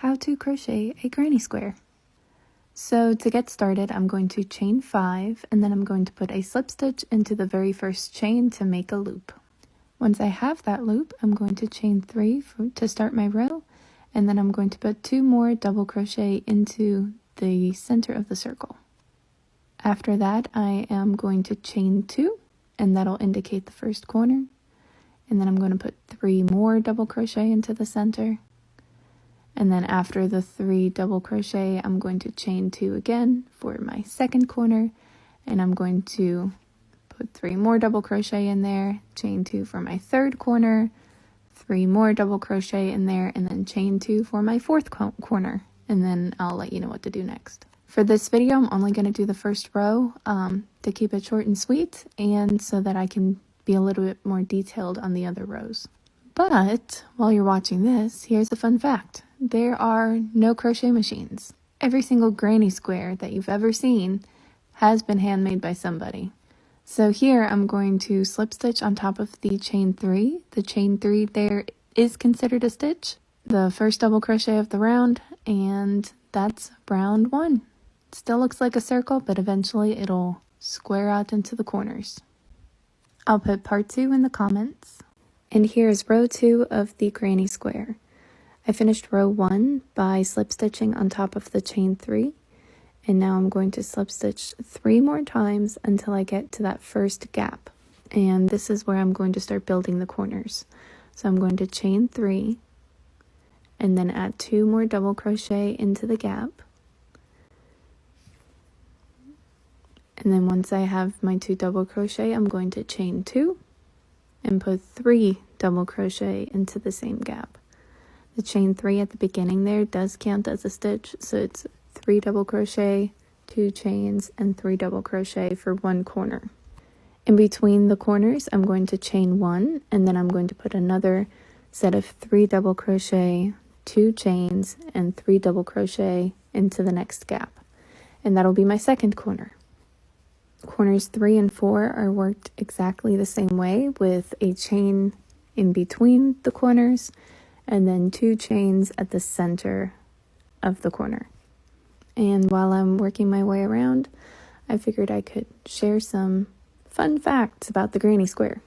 How to crochet a granny square. So to get started, I'm going to chain 5 and then I'm going to put a slip stitch into the very first chain to make a loop. Once I have that loop, I'm going to chain 3 to start my row, and then I'm going to put 2 more double crochet into the center of the circle. After that, I am going to chain 2, and that'll indicate the first corner, and then I'm going to put 3 more double crochet into the center. And then after the 3 double crochet, I'm going to chain 2 again for my second corner, and I'm going to put 3 more double crochet in there, chain 2 for my third corner, 3 more double crochet in there, and then chain 2 for my fourth corner, and then I'll let you know what to do next. For this video, I'm only going to do the first row to keep it short and sweet, and so that I can be a little bit more detailed on the other rows. But while you're watching this, here's the fun fact. There are no crochet machines. Every single granny square that you've ever seen has been handmade by somebody. So here I'm going to slip stitch on top of the chain 3. The chain 3 there is considered a stitch, the first double crochet of the round, and that's round 1. It still looks like a circle, but eventually it'll square out into the corners. I'll put part 2 in the comments. And here's row 2 of the granny square. I finished row 1 by slip stitching on top of the chain 3, and now I'm going to slip stitch 3 more times until I get to that first gap, and this is where I'm going to start building the corners. So I'm going to chain 3 and then add 2 more double crochet into the gap, and then once I have my 2 double crochet, I'm going to chain 2 and put 3 double crochet into the same gap. The chain 3 at the beginning there does count as a stitch, so it's 3 double crochet, 2 chains, and 3 double crochet for 1 corner. In between the corners, I'm going to chain 1, and then I'm going to put another set of 3 double crochet, 2 chains, and 3 double crochet into the next gap. And that'll be my second corner. Corners 3 and 4 are worked exactly the same way, with a chain in between the corners, and then 2 chains at the center of the corner. And while I'm working my way around, I figured I could share some fun facts about the granny square.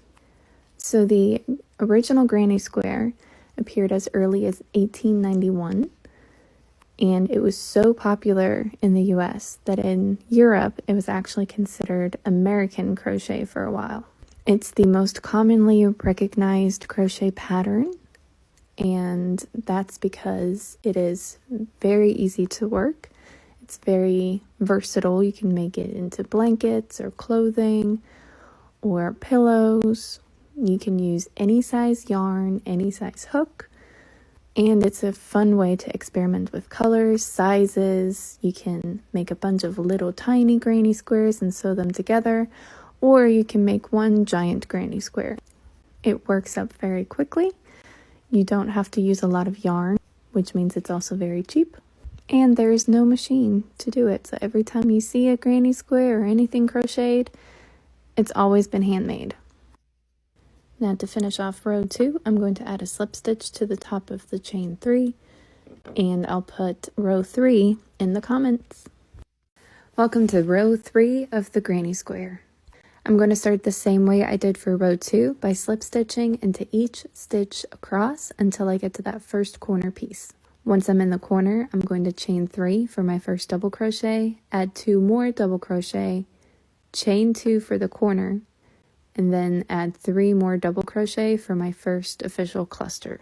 So the original granny square appeared as early as 1891, and it was so popular in the US that in Europe it was actually considered American crochet for a while. It's the most commonly recognized crochet pattern, and that's because it is very easy to work. It's very versatile. You can make it into blankets or clothing or pillows. You can use any size yarn, any size hook, and it's a fun way to experiment with colors, sizes. You can make a bunch of little tiny granny squares and sew them together, or you can make one giant granny square. It works up very quickly. You don't have to use a lot of yarn, which means it's also very cheap. And there is no machine to do it. So every time you see a granny square or anything crocheted, it's always been handmade. Now to finish off row 2, I'm going to add a slip stitch to the top of the chain 3, and I'll put row 3 in the comments. Welcome to row 3 of the granny square. I'm going to start the same way I did for row 2 by slip stitching into each stitch across until I get to that first corner piece. Once I'm in the corner, I'm going to chain 3 for my first double crochet, add 2 more double crochet, chain 2 for the corner, and then add 3 more double crochet for my first official cluster.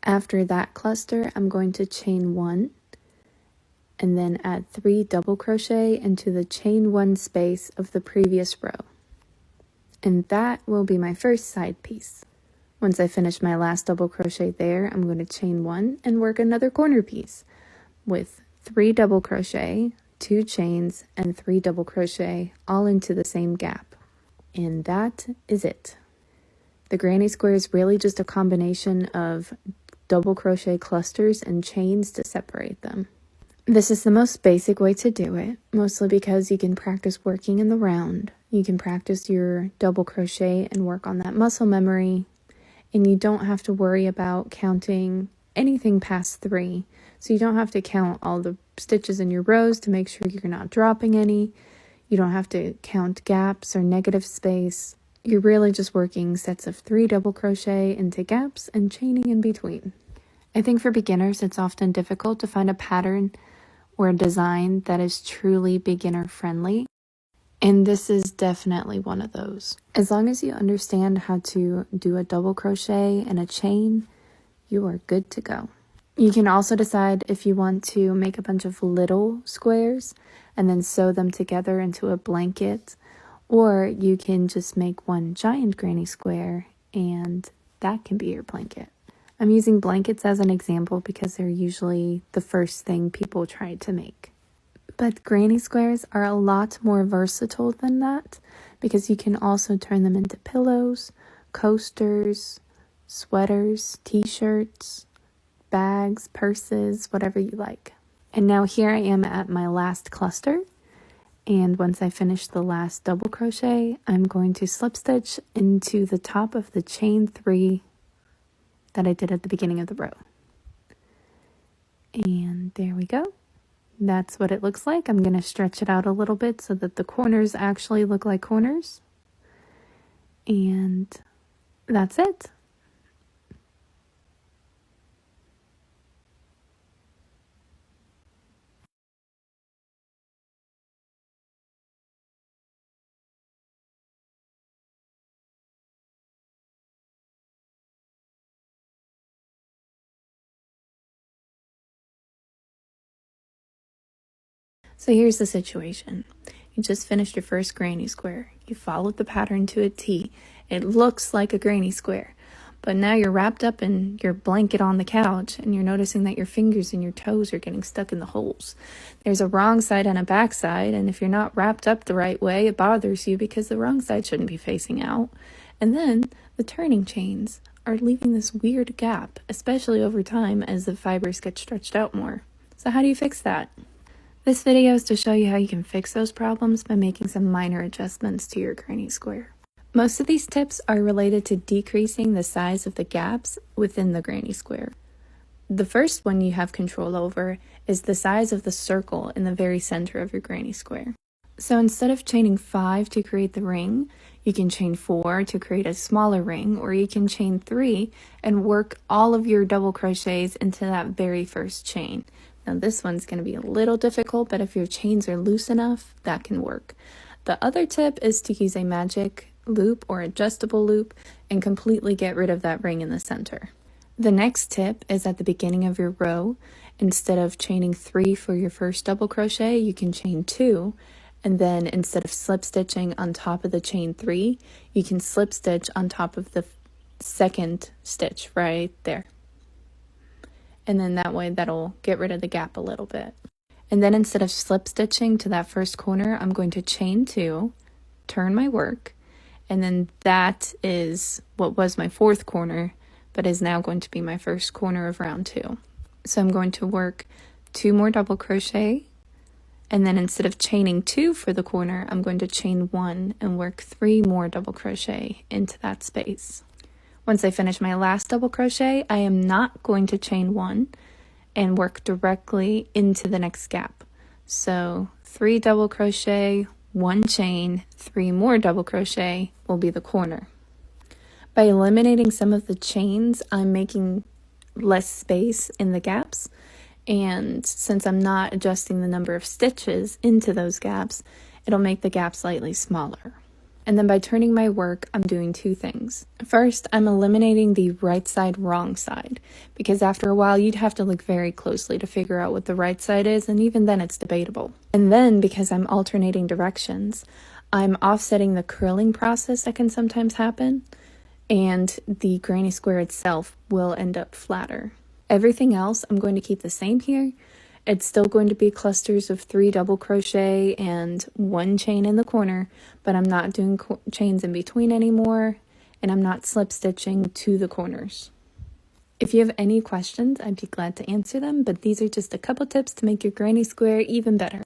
After that cluster, I'm going to chain 1 and then add 3 double crochet into the chain 1 space of the previous row. And that will be my first side piece. Once I finish my last double crochet there, I'm going to chain 1 and work another corner piece with 3 double crochet, 2 chains, and 3 double crochet all into the same gap. And that is it. The granny square is really just a combination of double crochet clusters and chains to separate them. This is the most basic way to do it, mostly because you can practice working in the round. You can practice your double crochet and work on that muscle memory, and you don't have to worry about counting anything past 3. So you don't have to count all the stitches in your rows to make sure you're not dropping any. You don't have to count gaps or negative space. You're really just working sets of 3 double crochet into gaps and chaining in between. I think for beginners, it's often difficult to find a pattern or a design that is truly beginner friendly. And this is definitely one of those. As long as you understand how to do a double crochet and a chain, you are good to go. You can also decide if you want to make a bunch of little squares and then sew them together into a blanket, or you can just make one giant granny square and that can be your blanket. I'm using blankets as an example because they're usually the first thing people try to make. But granny squares are a lot more versatile than that because you can also turn them into pillows, coasters, sweaters, t-shirts, bags, purses, whatever you like. And now here I am at my last cluster. And once I finish the last double crochet, I'm going to slip stitch into the top of the chain 3 that I did at the beginning of the row. And there we go. That's what it looks like. I'm going to stretch it out a little bit so that the corners actually look like corners. And that's it. So here's the situation. You just finished your first granny square. You followed the pattern to a T. It looks like a granny square. But now you're wrapped up in your blanket on the couch and you're noticing that your fingers and your toes are getting stuck in the holes. There's a wrong side and a back side, and if you're not wrapped up the right way, it bothers you because the wrong side shouldn't be facing out. And then the turning chains are leaving this weird gap, especially over time as the fibers get stretched out more. So how do you fix that? This video is to show you how you can fix those problems by making some minor adjustments to your granny square. Most of these tips are related to decreasing the size of the gaps within the granny square. The first one you have control over is the size of the circle in the very center of your granny square. So instead of chaining 5 to create the ring, you can chain 4 to create a smaller ring, or you can chain 3 and work all of your double crochets into that very first chain. Now this one's going to be a little difficult, but if your chains are loose enough, that can work. The other tip is to use a magic loop or adjustable loop and completely get rid of that ring in the center. The next tip is at the beginning of your row. Instead of chaining 3 for your first double crochet, you can chain 2, and then instead of slip stitching on top of the chain 3, you can slip stitch on top of the second stitch right there. And then that way that'll get rid of the gap a little bit. And then instead of slip stitching to that first corner, I'm going to chain 2, turn my work, and then that is what was my 4th corner, but is now going to be my first corner of round 2. So I'm going to work 2 more double crochet, and then instead of chaining 2 for the corner, I'm going to chain 1 and work 3 more double crochet into that space. Once I finish my last double crochet, I am not going to chain 1 and work directly into the next gap. So 3 double crochet, 1 chain, 3 more double crochet will be the corner. By eliminating some of the chains, I'm making less space in the gaps, and since I'm not adjusting the number of stitches into those gaps, it'll make the gap slightly smaller. And then by turning my work, I'm doing 2 things. First, I'm eliminating the right side, wrong side, because after a while you'd have to look very closely to figure out what the right side is, and even then it's debatable. And then, because I'm alternating directions, I'm offsetting the curling process that can sometimes happen, and the granny square itself will end up flatter. Everything else I'm going to keep the same here. It's still going to be clusters of 3 double crochet and 1 chain in the corner, but I'm not doing chains in between anymore, and I'm not slip stitching to the corners. If you have any questions, I'd be glad to answer them, but these are just a couple tips to make your granny square even better.